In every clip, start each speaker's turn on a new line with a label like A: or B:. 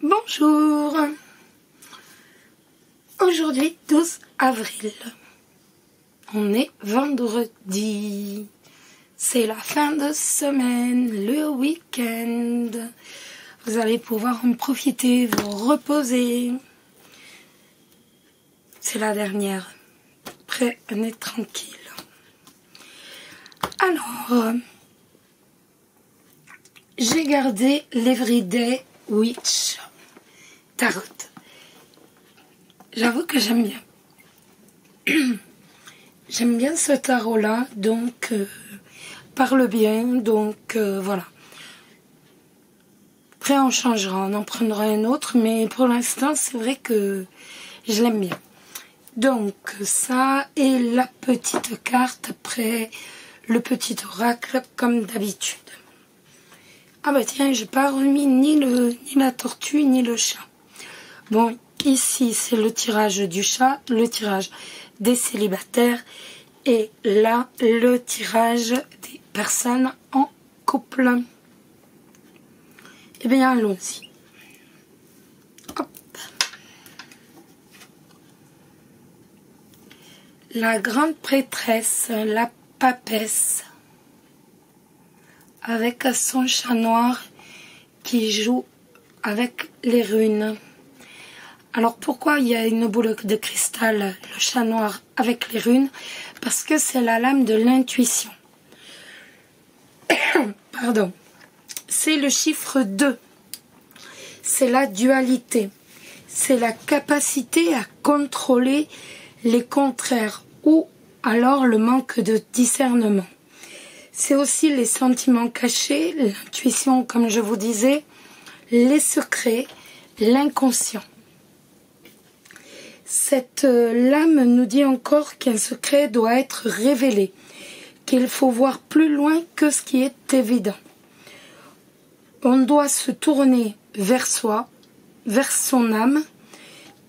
A: Bonjour. Aujourd'hui 12 avril. On est vendredi. C'est la fin de semaine, le week-end. Vous allez pouvoir en profiter, vous reposer. C'est la dernière. Après, on est tranquille. Alors, j'ai gardé l'Everyday Witch Tarot. J'avoue que j'aime bien. J'aime bien ce tarot-là, donc parle bien, donc voilà. Après on changera, on en prendra un autre, mais pour l'instant c'est vrai que je l'aime bien. Donc ça et la petite carte après le petit oracle comme d'habitude. Ah bah tiens, j'ai pas remis ni la tortue ni le chat. Bon, ici c'est le tirage du chat, le tirage des célibataires et là le tirage des personnes en couple. Eh bien allons-y. Hop. La grande prêtresse, la papesse, avec son chat noir qui joue avec les runes. Alors pourquoi il y a une boule de cristal, le chat noir avec les runes? Parce que c'est la lame de l'intuition. Pardon. C'est le chiffre 2. C'est la dualité. C'est la capacité à contrôler les contraires ou alors le manque de discernement. C'est aussi les sentiments cachés, l'intuition comme je vous disais, les secrets, l'inconscient. Cette lame nous dit encore qu'un secret doit être révélé, qu'il faut voir plus loin que ce qui est évident. On doit se tourner vers soi, vers son âme,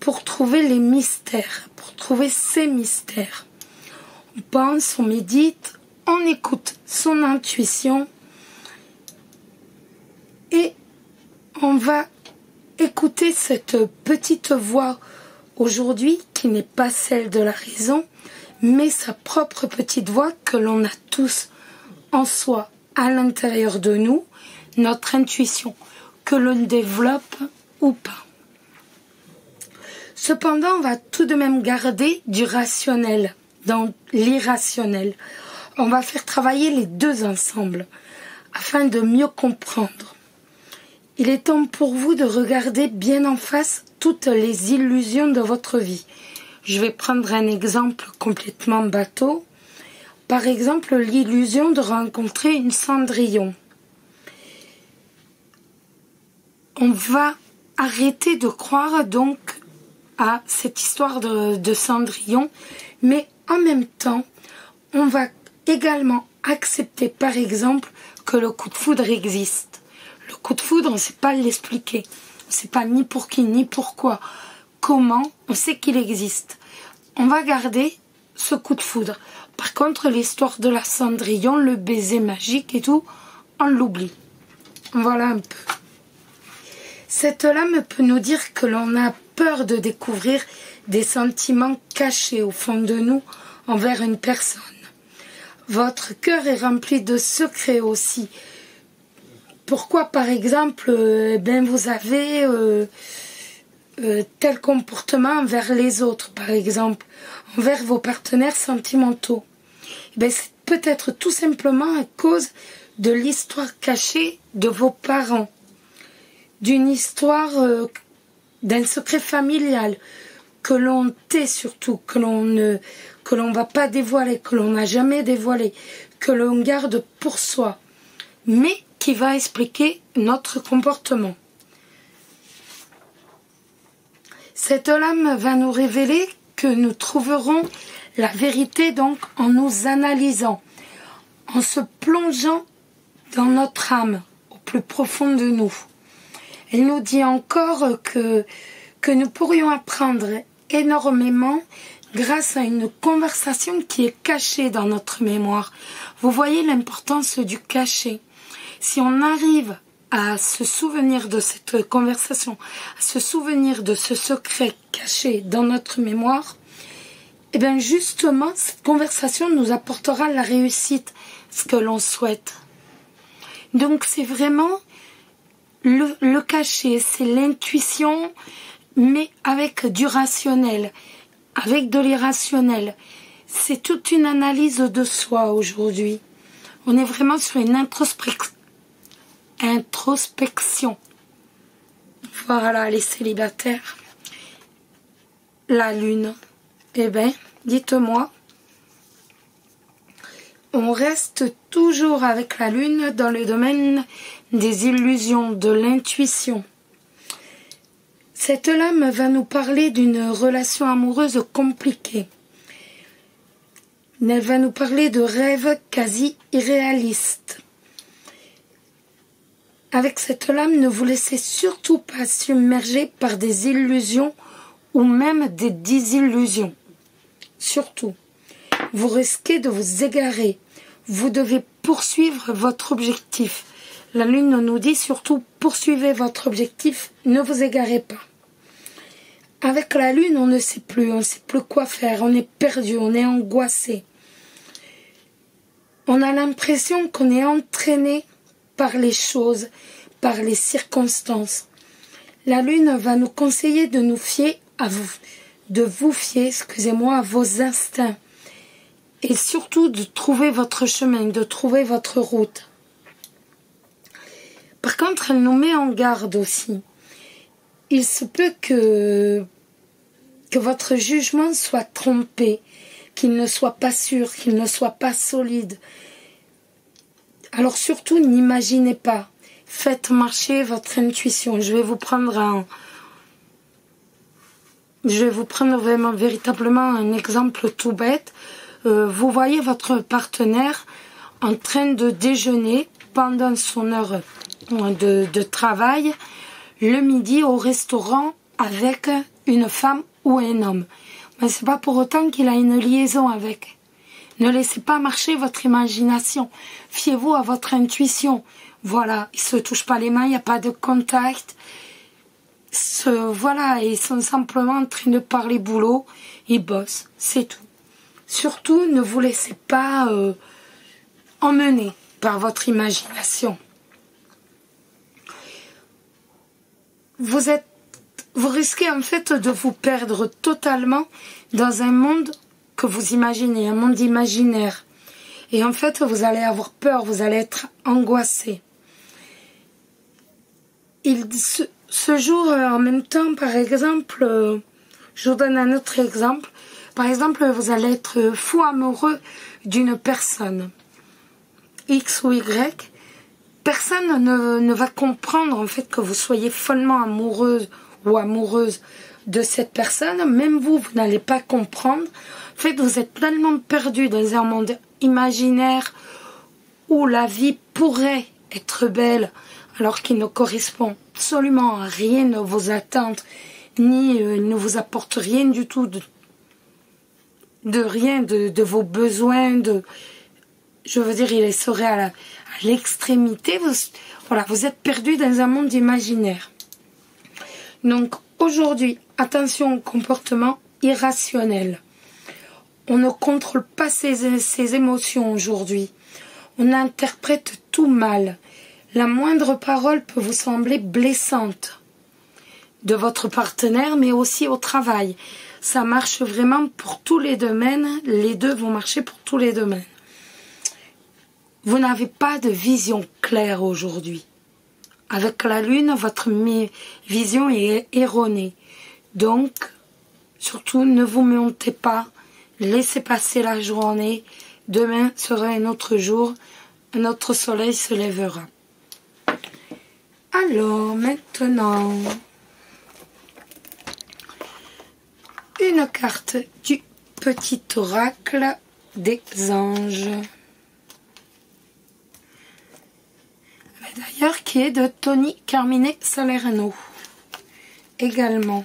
A: pour trouver les mystères, pour trouver ces mystères. On pense, on médite, on écoute son intuition et on va écouter cette petite voix aujourd'hui qui n'est pas celle de la raison, mais sa propre petite voix que l'on a tous en soi, à l'intérieur de nous, notre intuition, que l'on développe ou pas. Cependant, on va tout de même garder du rationnel dans l'irrationnel. On va faire travailler les deux ensemble afin de mieux comprendre. Il est temps pour vous de regarder bien en face toutes les illusions de votre vie. Je vais prendre un exemple complètement bateau. Par exemple, l'illusion de rencontrer une Cendrillon. On va arrêter de croire donc à cette histoire de Cendrillon, mais en même temps, on va également accepter par exemple que le coup de foudre existe. Le coup de foudre, on ne sait pas l'expliquer. On ne sait pas ni pour qui, ni pourquoi, comment, on sait qu'il existe. On va garder ce coup de foudre. Par contre, l'histoire de la Cendrillon, le baiser magique et tout, on l'oublie. Voilà un peu. Cette lame peut nous dire que l'on a peur de découvrir des sentiments cachés au fond de nous envers une personne. Votre cœur est rempli de secrets aussi. Pourquoi, par exemple, vous avez tel comportement envers les autres, par exemple, envers vos partenaires sentimentaux? C'est peut-être tout simplement à cause de l'histoire cachée de vos parents, d'une histoire, d'un secret familial que l'on tait surtout, que l'on va pas dévoiler, que l'on n'a jamais dévoilé, que l'on garde pour soi, mais qui va expliquer notre comportement. Cette lame va nous révéler que nous trouverons la vérité donc en nous analysant, en se plongeant dans notre âme, au plus profond de nous. Elle nous dit encore que nous pourrions apprendre énormément grâce à une conversation qui est cachée dans notre mémoire. Vous voyez l'importance du cachet. Si on arrive à se souvenir de cette conversation, à se souvenir de ce secret caché dans notre mémoire, et bien justement, cette conversation nous apportera la réussite, ce que l'on souhaite. Donc c'est vraiment le caché, c'est l'intuition, mais avec du rationnel, avec de l'irrationnel. C'est toute une analyse de soi aujourd'hui. On est vraiment sur une introspection. Voilà, les célibataires. La lune. Eh bien, dites-moi, on reste toujours avec la lune dans le domaine des illusions, de l'intuition. Cette lame va nous parler d'une relation amoureuse compliquée. Elle va nous parler de rêves quasi irréalistes. Avec cette lame, ne vous laissez surtout pas submerger par des illusions ou même des désillusions. Surtout, vous risquez de vous égarer. Vous devez poursuivre votre objectif. La lune nous dit surtout poursuivez votre objectif, ne vous égarez pas. Avec la lune, on ne sait plus quoi faire, on est perdu, on est angoissé. On a l'impression qu'on est entraîné par les choses, par les circonstances. La lune va nous conseiller de nous fier à vous, de vous fier, à vos instincts. Et surtout de trouver votre chemin, de trouver votre route. Par contre, elle nous met en garde aussi. Il se peut que votre jugement soit trompé, qu'il ne soit pas sûr, qu'il ne soit pas solide. Alors surtout, n'imaginez pas. Faites marcher votre intuition. Je vais vous prendre vraiment véritablement un exemple tout bête. Vous voyez votre partenaire en train de déjeuner pendant son heure de travail, le midi au restaurant avec une femme ou un homme. Mais c'est pas pour autant qu'il a une liaison avec. Ne laissez pas marcher votre imagination. Fiez-vous à votre intuition. Voilà, ils se touchent pas les mains, il n'y a pas de contact. Voilà, ils sont simplement en train de parler boulot, ils bossent, c'est tout. Surtout, ne vous laissez pas emmener par votre imagination. Vous risquez en fait de vous perdre totalement dans un monde que vous imaginez, un monde imaginaire. Et en fait, vous allez avoir peur, vous allez être angoissé. Ce jour, en même temps, par exemple, je vous donne un autre exemple. Par exemple, vous allez être fou amoureux d'une personne, X ou Y. Personne ne va comprendre en fait que vous soyez follement amoureuse ou amoureuse de cette personne. Même vous n'allez pas comprendre. En fait, vous êtes tellement perdu dans un monde imaginaire où la vie pourrait être belle alors qu'il ne correspond absolument à rien de vos attentes, ni ne vous apporte rien du tout de vos besoins, je veux dire, il serait à l'extrémité. Voilà, vous êtes perdu dans un monde imaginaire. Donc aujourd'hui, attention au comportement irrationnel. On ne contrôle pas ses émotions aujourd'hui. On interprète tout mal. La moindre parole peut vous sembler blessante de votre partenaire, mais aussi au travail. Ça marche vraiment pour tous les domaines. Les deux vont marcher pour tous les domaines. Vous n'avez pas de vision claire aujourd'hui. Avec la lune, votre vision est erronée. Donc, surtout, ne vous montez pas. Laissez passer la journée. Demain sera un autre jour. Un autre soleil se lèvera. Alors, maintenant, une carte du petit oracle des anges. D'ailleurs, qui est de Tony Carmine Salerno. Également.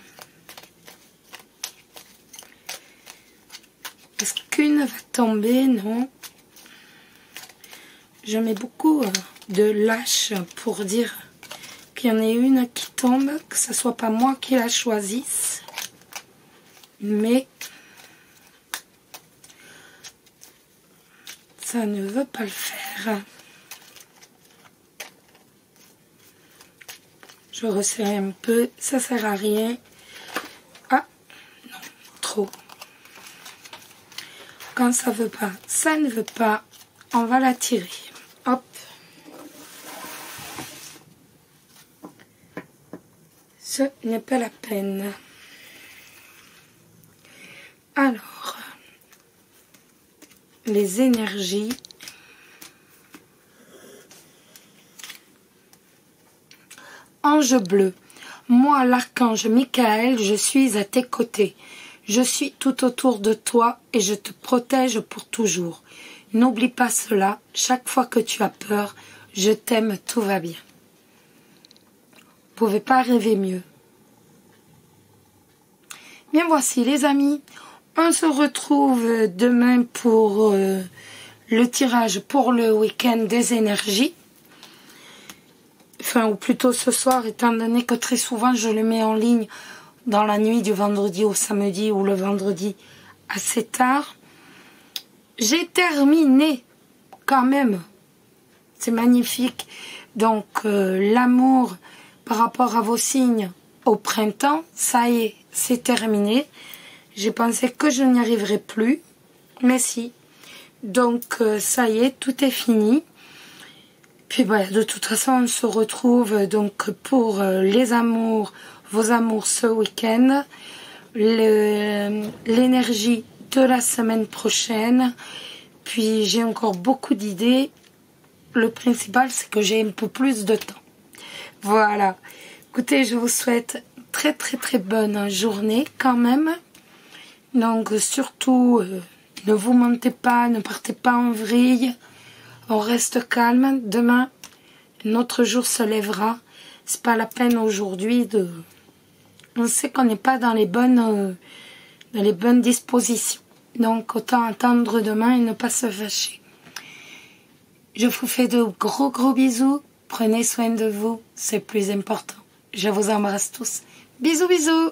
A: Est-ce qu'une va tomber? Non. Je mets beaucoup de lâche pour dire qu'il y en ait une qui tombe, que ce soit pas moi qui la choisisse. Mais ça ne veut pas le faire. Je resserre un peu, ça sert à rien. Ah, non, trop. Quand ça veut pas, ça ne veut pas, on va la tirer. Hop. Ce n'est pas la peine. Alors, les énergies. Ange bleu, moi l'archange Michael, je suis à tes côtés. Je suis tout autour de toi et je te protège pour toujours. N'oublie pas cela, chaque fois que tu as peur, je t'aime, tout va bien. Vous pouvez pas rêver mieux. Bien voici les amis, on se retrouve demain pour le tirage pour le week-end des énergies. Enfin, ou plutôt ce soir, étant donné que très souvent je le mets en ligne dans la nuit du vendredi au samedi ou le vendredi assez tard. J'ai terminé quand même. C'est magnifique. Donc, l'amour par rapport à vos signes au printemps, ça y est, c'est terminé. J'ai pensé que je n'y arriverais plus, mais si. Donc, ça y est, tout est fini. Puis voilà, de toute façon, on se retrouve donc pour les amours, vos amours ce week-end, l'énergie de la semaine prochaine. Puis j'ai encore beaucoup d'idées. Le principal, c'est que j'ai un peu plus de temps. Voilà. Écoutez, je vous souhaite très très très bonne journée quand même. Donc surtout, ne vous mentez pas, ne partez pas en vrille. On reste calme. Demain, notre jour se lèvera. C'est pas la peine aujourd'hui de... On sait qu'on n'est pas dans les bonnes dispositions. Donc, autant attendre demain et ne pas se fâcher. Je vous fais de gros gros bisous. Prenez soin de vous. C'est le plus important. Je vous embrasse tous. Bisous bisous.